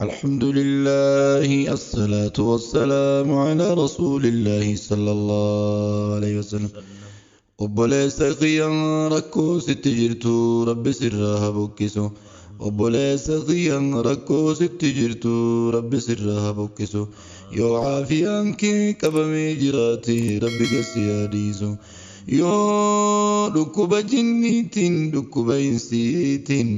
الحمد لله الصلاة والسلام على رسول الله صلى الله عليه وسلم. obboleessa xiyyaan rakkoo sitti jirtu rabbi sirraa bokkisu. obboleessa xiyyaan rakkoo sitti jirtu rabbi sirraa bokkisu. yoo caafiyaan kee qabamee jiraate rabbi gasi yaadisu. yoo dhukkuba jinniitiin dhukkuba insiitiin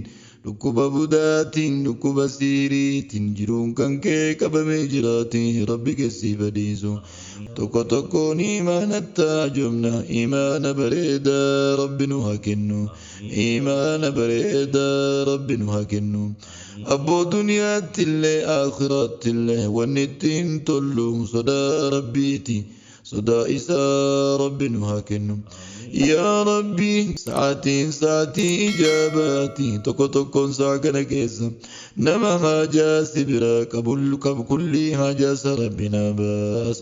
dhukkuba budaatiin dhukkuba siiriitiin jiruun kan kee qabamee jiraate rabbi gasi badiisu. tokko tokkoon imaanatti ajomna imaana bareedaa rabbi nu haa kennu. imaana bareedaa rabbi nu haa kennu. abboo duniyaattillee aakhiraattillee wanni ittiin tollu sodaa rabbiiti. sodaa isaa rabbi nu haa kennu. yaa rabbi sa'aatii ijaabaati tokko tokkoon saa kana keessa nama haajaa si bira qabu kulli haajaa sa rabbina baas.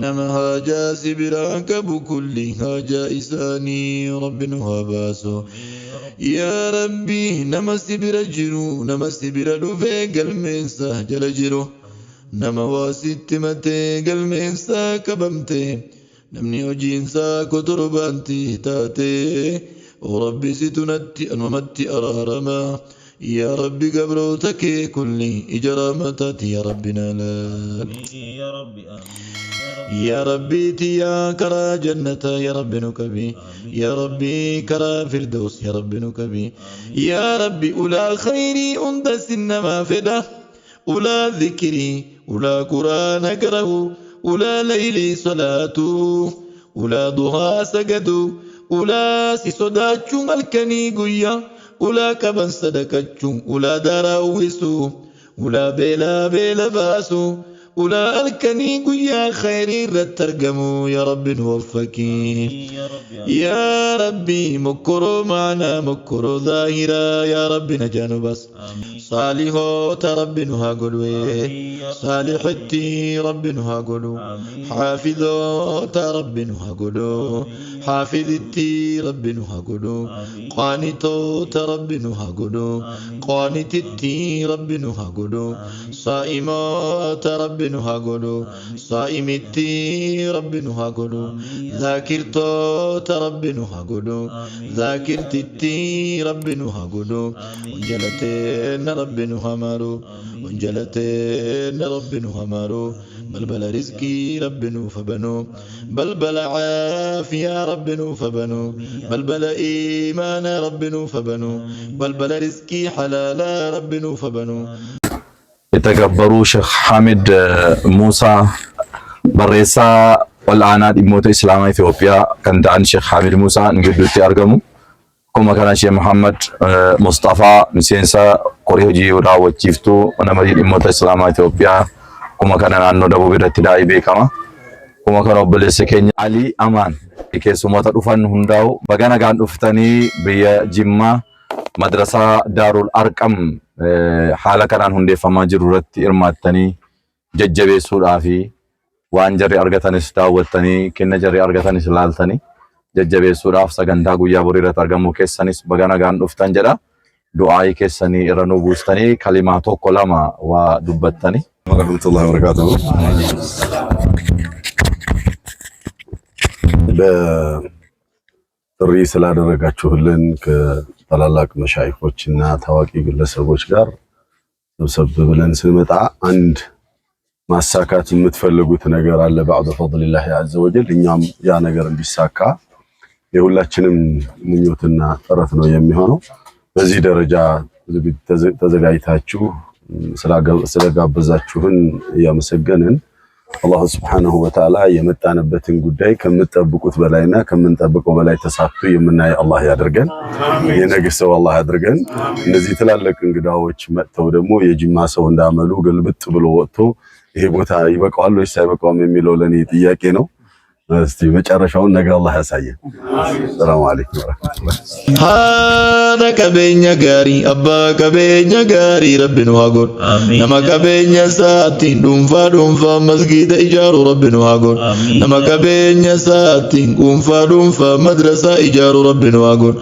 nama haajaa si bira qabu kulli haajaa isaanii rabbi nu haa baasu. yaa rabbi nama si bira jiru nama si bira dhufee galmeensa jala jiru nama waa sitti matee galmeensa qabamte namni hojiinsaa kotorbaanti taate rabbi situnatti anumatti araarama. يا ربي قبروتك كلي إجرامتك يا ربي نالك. يا ربي تيا كرا جنة يا ربي نكبي. يا ربي كرا فردوس يا ربي نكبي. يا ربي أولى خيري أندس إنما فدا أولى ذكري أولى قرآن أقرأ أولى ليلي صلاته أولى ضحى سجدوا أولى سيصداتشو ملكني قويا أولى كبن صدقتشو أولى دراويسو أولى بلا باسو أولى الكني قويا خيري رترقمو يا رب نوفكي. يا ربي مكرو معنا مكرو ظاهرا يا رب نجانو بس. صالحو ترب نها قلوي صالحتي رب نها قلو. حافظو ترب نها قلو حافظتي رب نها قلو. قانتو ترب نها قلو قانتتي رب نها قلو. صائمو ترب نها قلو صائمتي رب نها قلو. ذاكرتو ترب نها قلو ذاكرتتي رب نها قلو. وانجلتين رب نهمارو وانجلتين رب نهمارو. بلبل رزقي رب فبنو بلبل عافية رب فبنو بلبل إيمان رب فبنو بلبل رزقي حلالا رب فبنو. የተከበሩ ሼክ ሐሚድ ሙሳ በሬሳ ወልአና ዲሞተ ኢስላማ ኢትዮጵያ ከንዳን ሼክ ሐሚድ ሙሳ እንግዱት ያርገሙ ኩማ kana ሼክ መሐመድ ሙስጠፋ ሚሴንሳ ቆሪ ሆጂ ወዳወቺፍቱ ወነመሪ ዲሞተ ኢስላማ ኢትዮጵያ ኩማ kana ናኖ ደቡ ቢረት ዳይ ቤከማ ኩማ kana ኦበሌሰ ኬኛ አሊ አማን ኢኬሱማታ ዱፋን ሁንዳው በገና ጋን ዱፍተኒ በየ ጅማ መድረሳ ዳሩል አርቀም haala kanaan hundeeffamaa jiru irratti hirmaattanii jajjabeessuudhaafi waan jarri argatanis daawwattanii kenna jarri argatanis ilaaltanii jajjabeessuudhaaf sagantaa guyyaa borii irratti argamuu keessanis baga nagaan dhuftan jedha. du'aa'ii keessanii irra nu buustanii kalimaa tokko lama waa dubbattanii. warahmatullahi wabarakatuh. ጥሪ ስላደረጋችሁልን ታላላቅ መሻይኾችና ታዋቂ ግለሰቦች ጋር ሰብሰብ ብለን ስንመጣ አንድ ማሳካት የምትፈልጉት ነገር አለ ባዕድ ፈድሊላህ ዐዘ ወጀል። እኛም ያ ነገር እንዲሳካ የሁላችንም ምኞትና ጥረት ነው የሚሆነው። በዚህ ደረጃ ተዘጋጅታችሁ ስለጋበዛችሁን ያመሰገንን አላህ ሱብሓነሁ ወተዓላ የመጣንበትን ጉዳይ ከምትጠብቁት በላይና ከምንጠብቀው በላይ ተሳክቶ የምናይ አላህ ያድርገን። የነገ ሰው አላህ ያድርገን። እነዚህ ትላልቅ እንግዳዎች መጥተው ደግሞ የጅማ ሰው እንዳመሉ ገልብጥ ብሎ ወጥቶ ይሄ ቦታ ይበቃዋል ወይስ አይበቃውም የሚለው ለኔ ጥያቄ ነው። እስቲ መጨረሻውን ነገ አላህ ያሳየን። ሰላም አለይኩም ወራህመቱላህ። ሃዳ ቀበኛ ጋሪ አባ ቀበኛ ጋሪ ረብኑ ሀጎን ነማ ቀበኛ ሳቲ ዱንፋ መስጊደ ኢጃሩ ረብኑ ሀጎን ነማ ቀበኛ ሳቲ ዱንፋ መድረሳ ኢጃሩ ረብኑ ሀጎን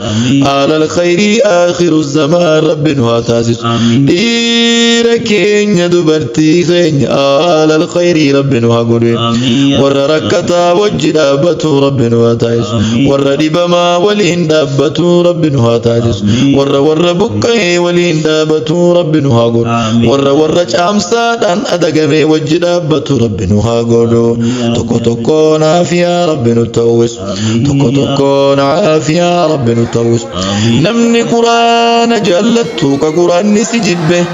አለል ኸይሪ አኺሩ ዘማን ረብኑ ሀታሲስ ركين دبرتي خين آل الخير ربنا هاقولي ور ركتا وجدا بتو ربنا هاتايس ور ربما ولين دابتو ربنا هاتايس ور بكي ولين دابتو ربنا هاقول ور شامسا دان أدقمي وجدا بتو ربنا هاقولو تكو تكو نافيا ربنا توس تكو تكو نافيا ربنا توس نمني قرآن جلتو كقرآن نسي جبه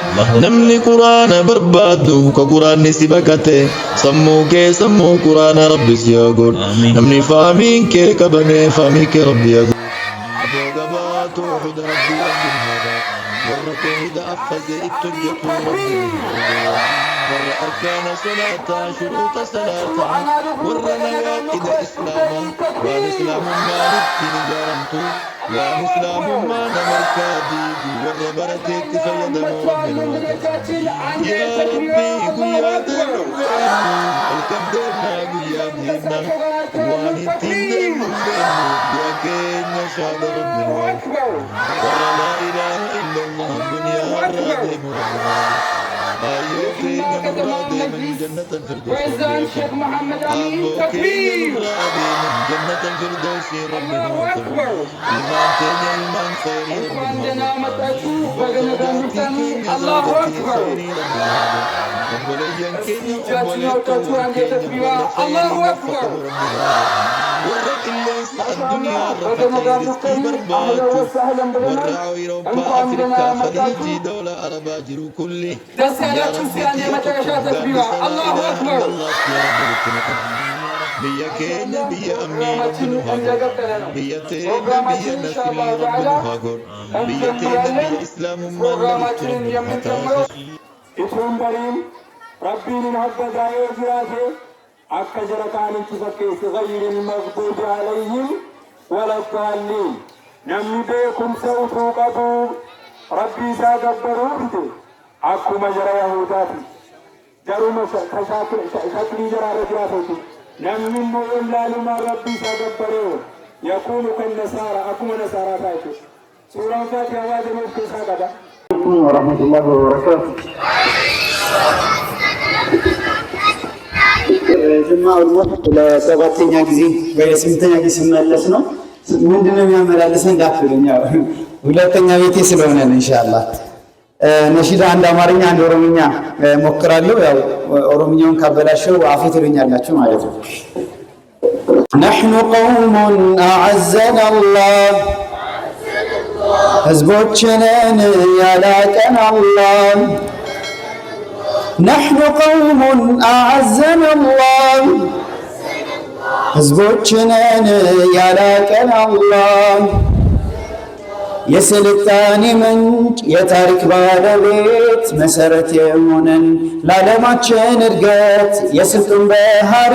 نمني قرآن بربادو كقرآن نسي بكته سمو قرآن ربي سيقول نمني فامين كي كبني فامين كي ربي يقول أبو قبات وحد ربي هذا ورتوحد أفز التجة ربي ور أركان صلاة شروط صلاة ور نواقد إسلاما والإسلام ما نبتني جارمتو يا مسلم ما نمركادي ور برتك فيد مؤمن يا ربي قيادنا الكبدنا قيادنا وانتين يا كينيا شاد ربنا ولا إله إلا الله الدنيا الرادم أيوكي مرادي من جنة الفردوس الشيخ محمد أمين تكبير من جنة الفردوس ربنا إيمان تاني إيمان خيري عندنا متأسوف وجنة المسلمين الله أكبر الله أكبر ورق الليس الدنيا رفقين رزقي برباكو ورعوا يروبا أفريكا خليجي دولة أربا جرو كله يا رب الله أكبر بيا كينيا بيا أمني ربنا هاقر بيا تينا بيا نسلي ربنا هاقر بيا تينا بيا إسلام ما نبتنا إسلام بريم ربي نهب دائر جراته أكجر كان تفكيس غير المغضوب عليهم ولا الضالين نمي بكم سوفوا قبو ربي ساقبروا بده أكو مجرى يهوداتي جروا شكلي جرى رجراتي نمي مؤلا لما ربي ساقبروا يكون كالنسارة أكو نسارة فاتو سورة فاتحة هذا مفكي ساقبا ورحمة الله وبركاته ጀማዓ ለሰባተኛ ጊዜ በስምንተኛ ጊዜ ስመለስ ነው። ምንድነው የሚያመላልሰን እንዳትሉኝ፣ ሁለተኛ ቤቴ ስለሆነ ነው። ኢንሻአላህ ነሺዳ አንድ አማርኛ አንድ ኦሮምኛ ሞክራለሁ። ያው ኦሮምኛውን ካበላሸው አፌ ትሉኛላችሁ ማለት ነው። نحن قوم أعزنا الله ህዝቦችንን ያላቀን አላህ نحن قوم أعزنا الله ህዝቦችንን ያላቀን አላህ የስልጣኔ ምንጭ የታሪክ ባለቤት መሰረት የሆነን ለዓለማችን እድገት የስልጡን ባህሪ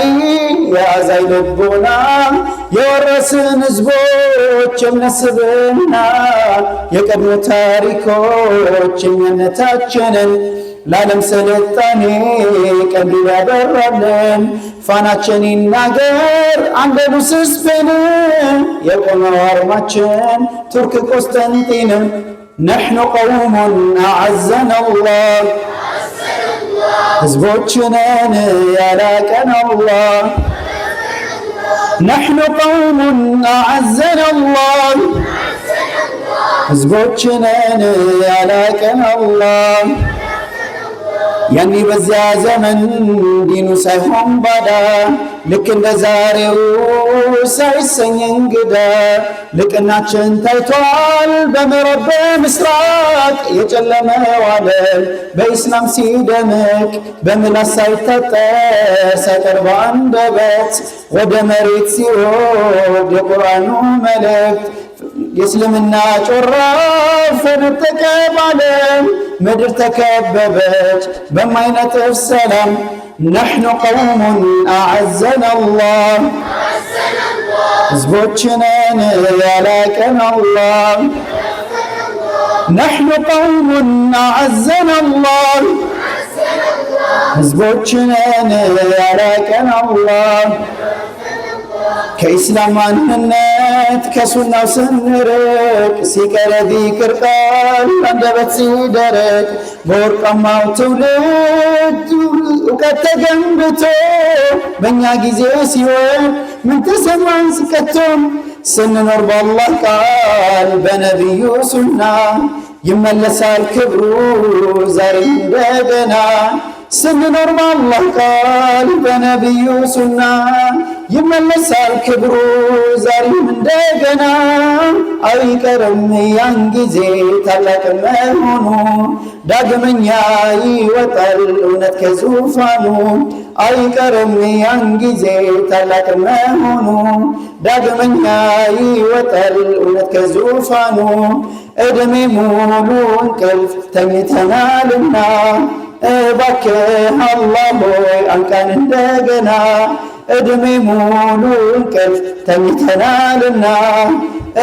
የአዛኝ ልቦና የወረስን ህዝቦች እምነት ስብዕና የቀድሞ ታሪኮች እምነታችንን ለዓለም ስልጣኔ ቀንዲል ያበራልን ፋናችን ይናገር አንደሉስ ስፔን የቆመው አርማችን ቱርክ ቆስጠንጢን نحن قوم أعزنا الله ህዝቦችንን ያላቀን አላህ نحن قوم أعزنا الله ህዝቦችንን ያላቀን አላህ ያኔ በዚያ ዘመን ዲኑ ሳይሆን ባዳ ልክ እንደ ዛሬው ሳይሰኝ እንግዳ ልቅናችን ታይቷል በምዕራብ በምስራቅ የጨለመው ዓለም በኢስላም ሲደምቅ በምላስ ሳይታጠር ሳይቀር በአንደበት ወደ መሬት ሲወርድ የቁርአኑ መልእክት የእስልምና ጮራ ፈነጠቀ በዓለም ምድር ተከበበች በማይነጥፍ ሰላም نحن قوم أعزنا الله ህዝቦችንን ያላቀን አላህ نحن قوم أعزنا الله ህዝቦችንን ያላቀን አላህ ከኢስላም ማንነት እውነት ከሱናው ስንርቅ ሲቀር ዚክር ቃል አንደበት ሲደርቅ በወርቃማው ትውልድ እውቀት ተገንብቶ በእኛ ጊዜ ሲሆን ምን ተሰማን ስከቶም ስንኖር በአላህ ቃል በነቢዩ ሱና ይመለሳል ክብሩ ዛሬ እንደገና ስንኖር በአላህ ቃል በነቢዩ ሱና ይመለሳል ክብሩ ዛሬም እንደገና አይቀርም ያን ጊዜ ታላቅ መሆኑ ዳግመኛ ይወጣል እውነት ከዙፋኑ አይቀርም ያን ጊዜ ታላቅ መሆኑ ዳግመኛ ይወጣል እውነት ከዙፋኑ ዕድሜ ሙሉ እንቅልፍ ተኝተናልና እባክህ አላህ ሆይ አንቃን እንደገና ዕድሜ ሙሉ እንቅልፍ ተኝተናልና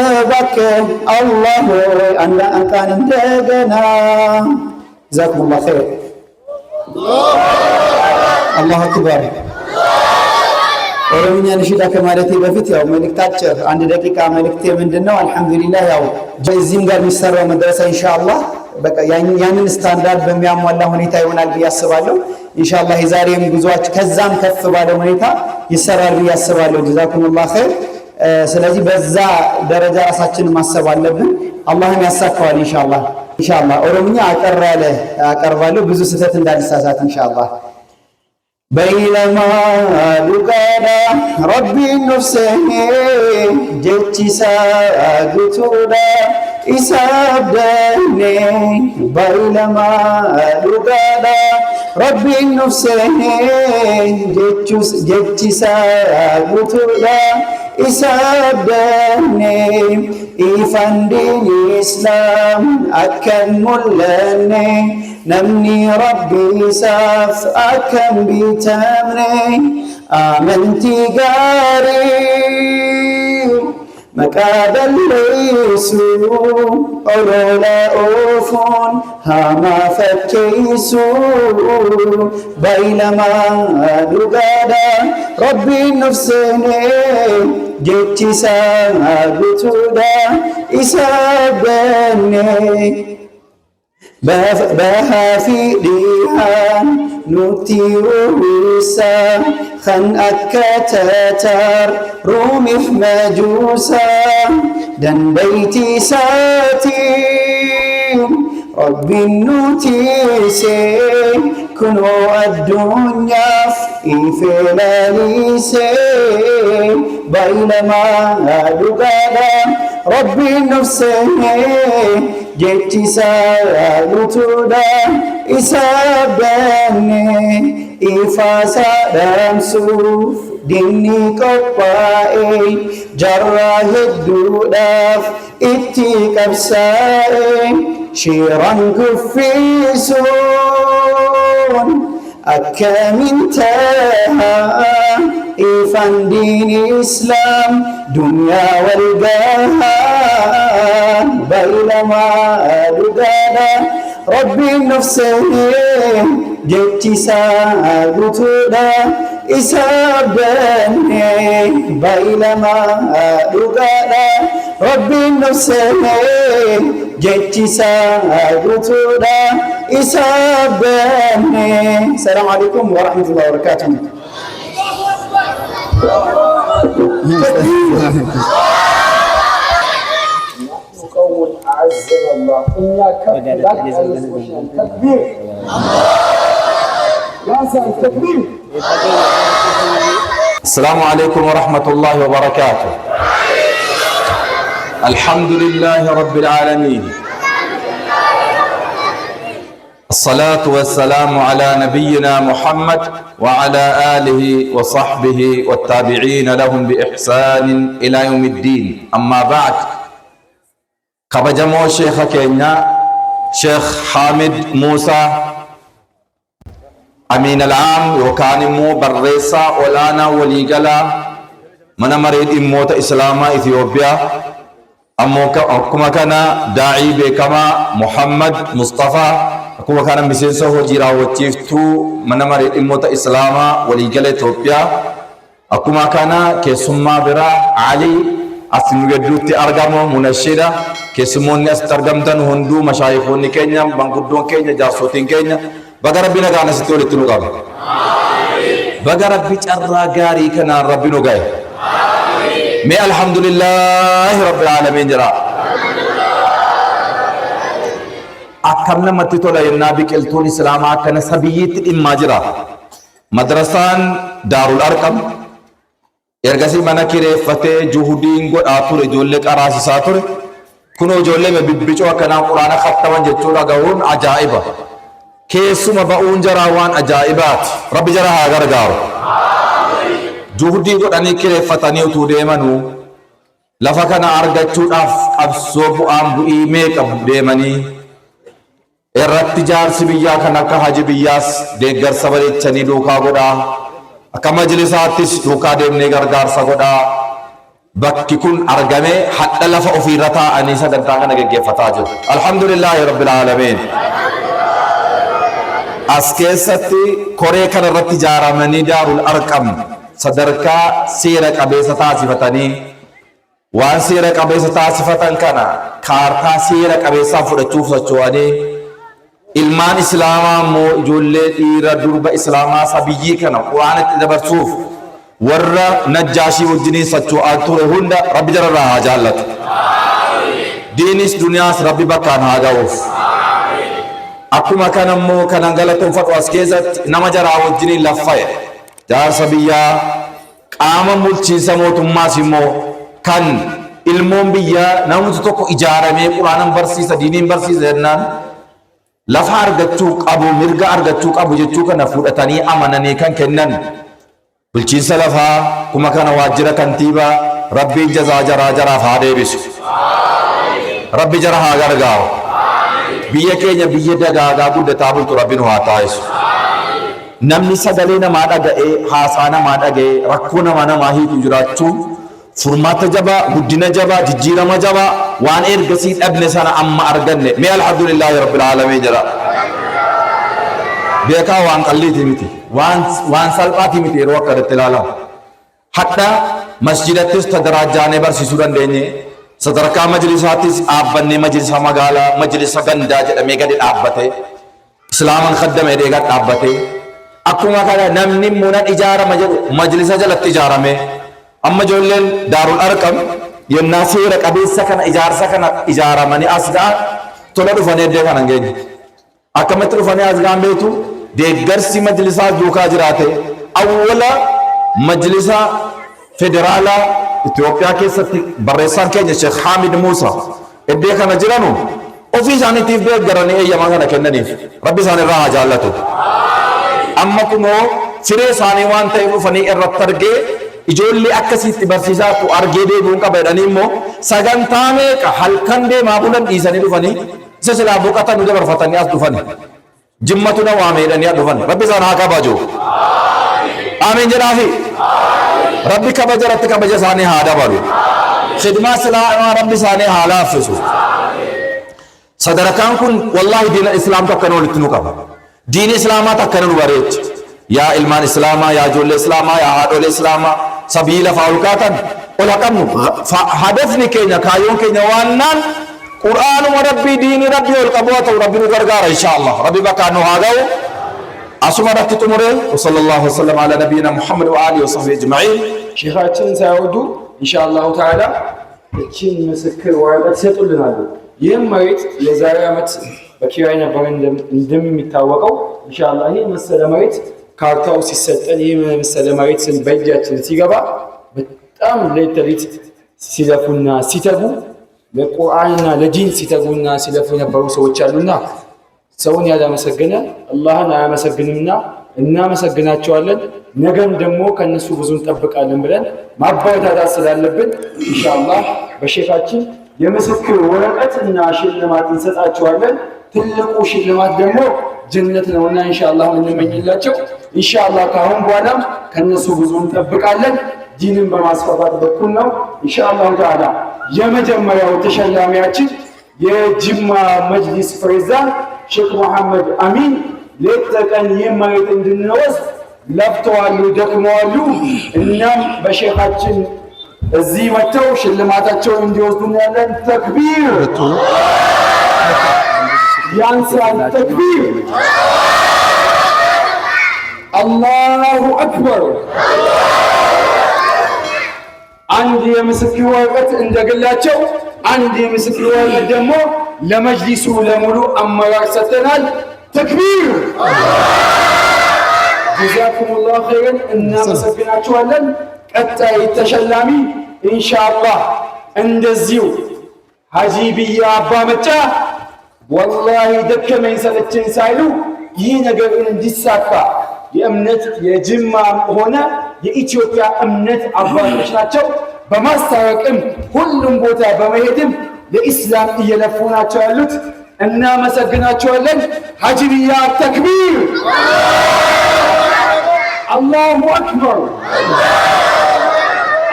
እባክህ አላህ ሆይ አንቃን እንደገና ጀዛኩሙላህ ኸይር አላሁ አክበር ኦሮምኛ ነሽዳ ከማለቴ በፊት ያው መልእክት አጭር 1 ደቂቃ መልእክቴ ምንድነው አልহামዱሊላህ ያው በዚህም ጋር የሚሰራው መድረሳ ኢንሻአላህ በቃ ያንን ስታንዳርድ በሚያሟላ ሁኔታ ይሆናል ብዬ አስባለሁ ኢንሻአላህ የዛሬም ጉዟችን ከዛም ከፍ ባለ ሁኔታ ይሰራል ብዬ አስባለሁ ጀዛኩሙላህ ኸይር ስለዚህ በዛ ደረጃ ራሳችንን ማሰብ አለብን አላህም ያሳካዋል ኢንሻአላህ ኦሮምኛ አቀርባለሁ ብዙ ስህተት እንዳልሳሳት ኢንሻአላህ بينما لقانا ربي نفسه جتشا قتودا إساب داني بينما لقانا ربي نفسه جتشا قتودا إساب داني إيفان دين إسلام أكن ملاني نمني ربي ساف أكن بتمني آمنتي قاري مكابل ليسو أولولا أوفون هما فكيسو بينما لقادا ربي نفسني جيتي سابتودا إسابني بها في ديهان نتيروسا خن أكتتر رومي مجوسا دن بيتي ساتي ربي النوتيسي كنو الدنيا في لاليسي بينما لقادا ربي نفسي جيتي سالتودا إسابني إفاسا دمسوف ديني قبائي جراه الدوداف إتي كبسائي شيرا كفيسون أكامن تاها إفان دين إسلام دنيا والجاه بينما لقانا ربي نفسه جيتي سابتودا إسابني بينما لقانا ربي نفسه جيتي سابتودا إسابني السلام عليكم ورحمة الله وبركاته قول أعزنا الله إياك تكبير يا سيد تكبير السلام عليكم ورحمة الله وبركاته الحمد لله رب العالمين الصلاة والسلام على نبينا محمد وعلى آله وصحبه والتابعين لهم بإحسان إلى يوم الدين أما بعد كبجمو شيخ كينيا شيخ حامد موسى أمين العام وكان مو بريسا ولانا وليقلا من مريد إموت إسلاما إثيوبيا أكما كان داعي بكما محمد مصطفى أكما كان مسيسه جيرا وتيفتو من مريد إموت إسلاما وليقلا إثيوبيا أكما كان كسما برا علي asinu gedduutti argamu munashida keessumoonni as argamtan hunduu mashaayikhoonni keenya manguddoon keenya jaarsootiin keenya baga rabbi nagaan asitti walitti nu qabe baga rabbi carraa gaarii kanaan rabbi nu gahe mee alhamdulillahi rabbil aalamiin jira akkam namatti tola yennaa biqiltuun islaamaa akkana sabiyyiitti dhimmaa jira madrasaan daarul arqam ergasii mana kireeffatee juhudiin godhaa ture ijoollee qaraasisaa ture kunoo ijoollee bibbicoo akkanaa quraana khattaman jechuudha ga'uun ajaa'iba keessuma ba'uun jaraa waan ajaa'ibaati rabbi jara haa gargaaru juhudii godhanii kireeffatanii utuu deemanuu lafa kana argachuudhaaf qabsoo bu'aan bu'ii meeqa deemanii irratti jaarsi biyyaa kan akka haji biyyaas deeggarsa bareechanii duukaa godhaa akka majlisaattis duukaa deemnee gargaarsa godhaa bakki kun argame hadha lafa ofiirra taa'anii sagantaa kana geggeeffataa jiru alhamdulillahi rabbil aalamiin as keessatti koree kana irratti ijaaramanii daarul arqam sadarkaa seera qabeessa taasifatanii waan seera qabeessa taasifatan kana kaartaa seera qabeessaa fudhachuuf socho'anii ilmaan islaamaa immoo ijoollee dhiira durba islaamaa sabiyyii kana quraanatti dabarsuuf warra najjaashii wajjiniin socho'aa ture hunda rabbi jararraa haa jaallatu diinis duniyaas rabbi bakkaan haa ga'uuf akkuma kana immoo kanan galatoonfadhu as keessatti nama jaraa wajjiniin laffa'e jaarsa biyyaa qaama bulchiinsa mootummaas immoo kan ilmoon biyyaa namni tokko ijaaramee quraanan barsiisa diiniin barsiisa jennaan lafa argachuu qabu mirga argachuu qabu jechuu kana fudhatanii amananii kan kennan bulchiinsa lafaa kuma kana waajjira kantiibaa rabbiin jazaa jaraaf haa deebisu rabbi jara haa gargaaru biyya keenya biyya dagaagaa guddataa bultu rabbi nu haa taasisu namni sagalee namaa dhaga'ee haasaa namaa dhaga'ee rakkoo namaa hiiku jiraachuun furmaata jabaa guddina jabaa jijjiirama jabaa waan ergasii dhabne sana amma arganne mee alhamdulillahi rabbil aalamiin jira beekaa waan qalliiti miti waan salphaati miti yeroo akkanatti ilaalamu hadha masjidattis tadarajaanee barsiisuu dandeenye sadarkaa majlisaattis dhaabbannee majlisa magaalaa majlisa gandaa jedhamee gadi dhaabbate islaaman khaddame deegaa dhaabbate akkuma kana namni munan ijaarama jedhu majlisa jalatti ijaarame amma ijoolleen daarul arqam yennaa seera qabeessa kana ijaarsa kana ijaaramanii as ga'an tola dhufanii eddee kana hin geenye akkamitti dhufanii as ga'an beektu deeggarsi majlisaa duukaa jiraate awwala majlisa federaalaa Itoophiyaa keessatti barreessaan keenya Sheekh Hamid Musa eddee kana jiranu ofii isaaniitiif deeggaranii eeyyamaa kana kennaniif rabbi isaan irraa haa jaallatu amma kunoo firee isaanii waan ta'eef dhufanii irratti argee ijoollee akkasitti barsiisaatu argee deebi'uun qaba jedhanii immoo sagantaa meeqa halkan deemaa bulan dhiisanii dhufanii isa silaa boqatan nu dabarfatanii as dhufani jimmatu na waame jedhanii as dhufani rabbi isaan haa kabaju amiin jedhaafi rabbi kabaja irratti kabaja isaanii haa dabalu khidmaa islaamaa rabbi isaanii haa laaffisu sadarkaan kun wallahi diina islaamtu akkana walitti nu qaba diini islaamaa akkana nu bareechi yaa ilmaan islaamaa yaa ijoollee islaamaa yaa haadholee islaamaa sabii lafaa ol kaatan ol haqabnu hadafni keenya kaayyoon keenya waannaan qur'aanuma rabbii diinii rabbii ol qabu haa ta'u rabbi nu gargaara inshaallah rabbi bakkaan nu haa ga'u asuma irratti xumure wasallallahu wasallam ala nabiyina muhammad wa alihi wasahbihi ajma'in ሼኻችን ሳይወዱ ኢንሻአላሁ ተዓላ እቺን ምስክር ወረቀት ይሰጡልናል ይህም መሬት የዛሬ ዓመት በኪራይ ነበር እንደሚታወቀው ኢንሻአላህ ይህ መሰለ መሬት ካርታው ሲሰጠን ይህ መሰለ መሬት በእጃችን ሲገባ በጣም ሌሊት ሲለፉና ሲተጉ ለቁርአንና ለዲን ሲተጉና ሲለፉ የነበሩ ሰዎች አሉና ሰውን ያላመሰገነ አላህን አያመሰግንምና እናመሰግናቸዋለን ነገም ደግሞ ከነሱ ብዙ እንጠብቃለን ብለን ማባታታት ስላለብን ኢንሻአላህ በሼኻችን የምስክር ወረቀትና ሽልማት እንሰጣቸዋለን ትልቁ ሽልማት ደግሞ ጀነት ነውና ኢንሻአላህ እንመኝላቸው ኢንሻአላህ ካሁን በኋላም ከነሱ ብዙ እንጠብቃለን ዲንን በማስፋፋት በኩል ነው ኢንሻአላህ ተዓላ የመጀመሪያው ተሸላሚያችን የጅማ መጅሊስ ፕሬዝዳንት ሼክ መሐመድ አሚን ለተቀን የማይት እንድንወስ ለፍተዋሉ ደክመዋሉ እናም በሼኻችን እዚህ መጥተው ሽልማታቸውን እንዲወስዱ ያለን ተክቢር ያንሳል። ተክቢር አላሁ አክበር። አንድ የምስክር ወረቀት እንደግላቸው፣ አንድ የምስክር ወረቀት ደግሞ ለመጅሊሱ ለሙሉ አመራር ሰጥተናል። ተክቢር ጀዛኩሙላሁ ኸይረን። እናመሰግናችኋለን። ቀጣይ ተሸላሚ ኢንሻአላህ እንደዚሁ ሀጂ ብያ አባ መጫ ወላሂ ደከመኝ ሰለቸኝ ሳይሉ ይህ ነገር እንዲሳካ የእምነት የጅማ ሆነ የኢትዮጵያ እምነት አባቶች ናቸው። በማስታወቅም ሁሉም ቦታ በመሄድም ለኢስላም እየለፉ ናቸው ያሉት። እናመሰግናቸዋለን። ሀጂ ብያ ተክቢር አላሁ አክበር።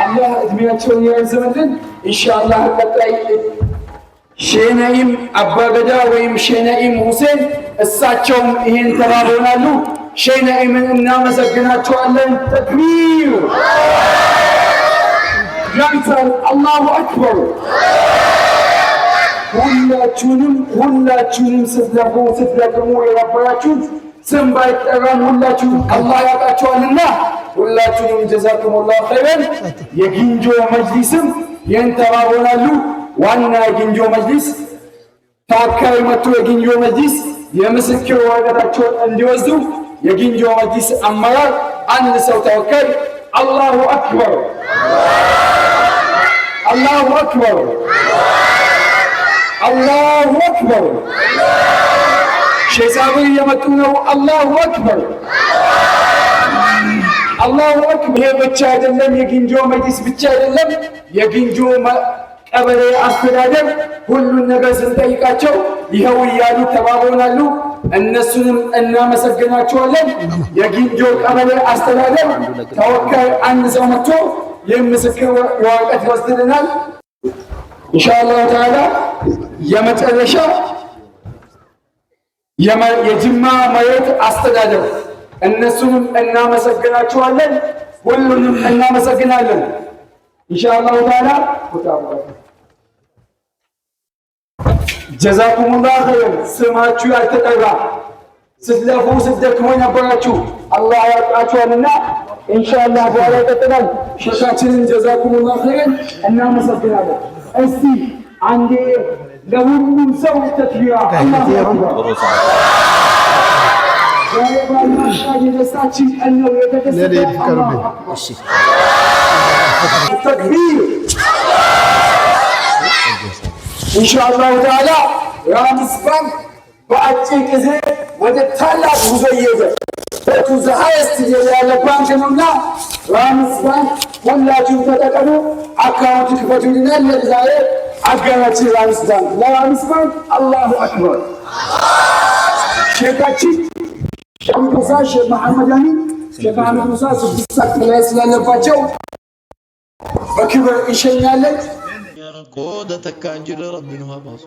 አላህ እድሜያቸውን ያርዝምልን ኢንሻአላህ። ቀጣይ ሼህ አባገዳ ወይም ሼህ ሁሴን እሳቸውም ይሄን ተባብረናሉ። ሼህ ነዒምን እናመሰግናቸዋለን። ተክቢር ያንሳል። አላሁ አክበር። ሁላችሁንም ስትለፉ ስትደክሙ የነበራችሁት ስም ባይጠራም ሁላችሁም አላህ ያውቃችኋልና ሁላችሁንም ጀዛኩሙላሁ ኸይረን። የጊንጆ መጅሊስም ይህን ተባብረናሉ። ዋና የጊንጆ መጅሊስ ተወካይ መጥቶ የጊንጆ መጅሊስ የምስክር ወረቀታቸውን እንዲወስዱ የጊንጆ መጅሊስ አመራር አንድ ሰው ተወካይ። አላሁ አክበር አላሁ አክበር አላሁ አክበር። ሼህ ሳብር እየመጡ ነው። አላሁ አክበር አላሁ አክበር። ይሄ ብቻ አይደለም፣ የጊንጆ መጅሊስ ብቻ አይደለም፣ የጊንጆ ቀበሌ አስተዳደር ሁሉን ነገር ስንጠይቃቸው ይኸው እያሉ ተባብረናሉ። እነሱንም እናመሰግናቸዋለን። የጊንጆ ቀበሌ አስተዳደር ተወካይ አንድ ሰው መጥቶ የምስክር ወረቀት ይወስድልናል ኢንሻአላህ ተዓላ። የመጨረሻ የጅማ መሬት አስተዳደር እነሱንም እናመሰግናቸዋለን። ሁሉንም እናመሰግናለን ኢንሻአላህ ተዓላ። ጀዛኩሙላሁ ኸይረን። ስማችሁ ያልተጠራ ስትለፉ ስትደክሙ የነበራችሁ አላህ ያውቃችኋልና ኢንሻአላህ በኋላ ይቀጥላል። ሼኻችንን ጀዛኩሙላሁ ኸይረን እናመሰግናለን። እስቲ አንዴ ለሁሉም ሰው ተክቢራ አላሁ አክበር። ዛሬ ባላሽ የደስታችን ቀን ነው። የተደሰተው ተክቢር ኢንሻአላህ ተዓላ። ራሚስ ባንክ በአጭር ጊዜ ወደ ታላቅ ጉዞ እየሄደ ዘ ሃይስት ያለ ባንክ ነውና ራሚስ ባንክ ሁላችሁም ተጠቀሙ። አካውንት ክፈቱልናል። ለዛሬ አጋራችን ራሚስ ባንክ። ለራሚስ ባንክ አላሁ አክበር። ሼኻችን ሼህ ሙሳ ሼህ መሐመድ አሚን ሼህ መሐመድ ሙሳ 6 ሰዓት ላይ ስላለባቸው በክብር እንሸኛለን። قودة تكانجر ربنا هباص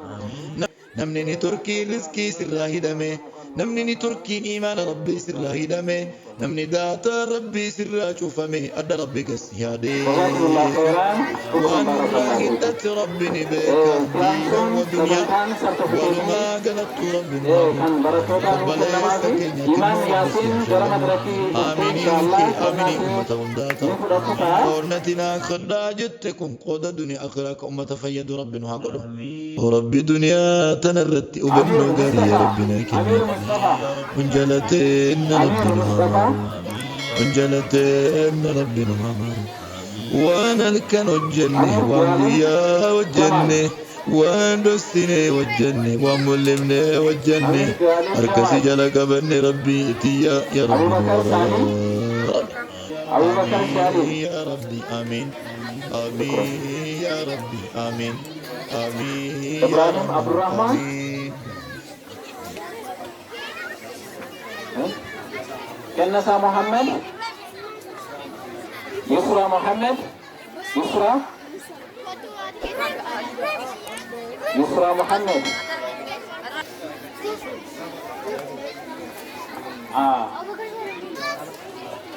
نمني تركي لسكي سراه دمي نمني تركي إيمان ربي سراه دمي نمني دات ربي سراه شوفمي أدى ربي قسيادي وأنا هدت ربني بك دين ودنيا ولما قلت ربنا ربنا يستكين آمين آمين أمة ونداتا قولنتنا خراجتكم قود الدنيا أخراك أمة فيد ربنا هقوله وربي دنيا تنرت أبنو قري ربنا كمي ونجلتين ربنا ونجلتين ربنا وانا الكن والجنة واليا والجنة واندستني والجنة وملمني والجنة أركسي جلك بني ربي تيا يا ربي يا ربي آمين آمين يا ربي آمين آمين إبراهيم عبد الرحمن كنسا محمد يسرى محمد يسرى محمد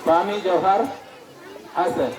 سامي جوهر حسن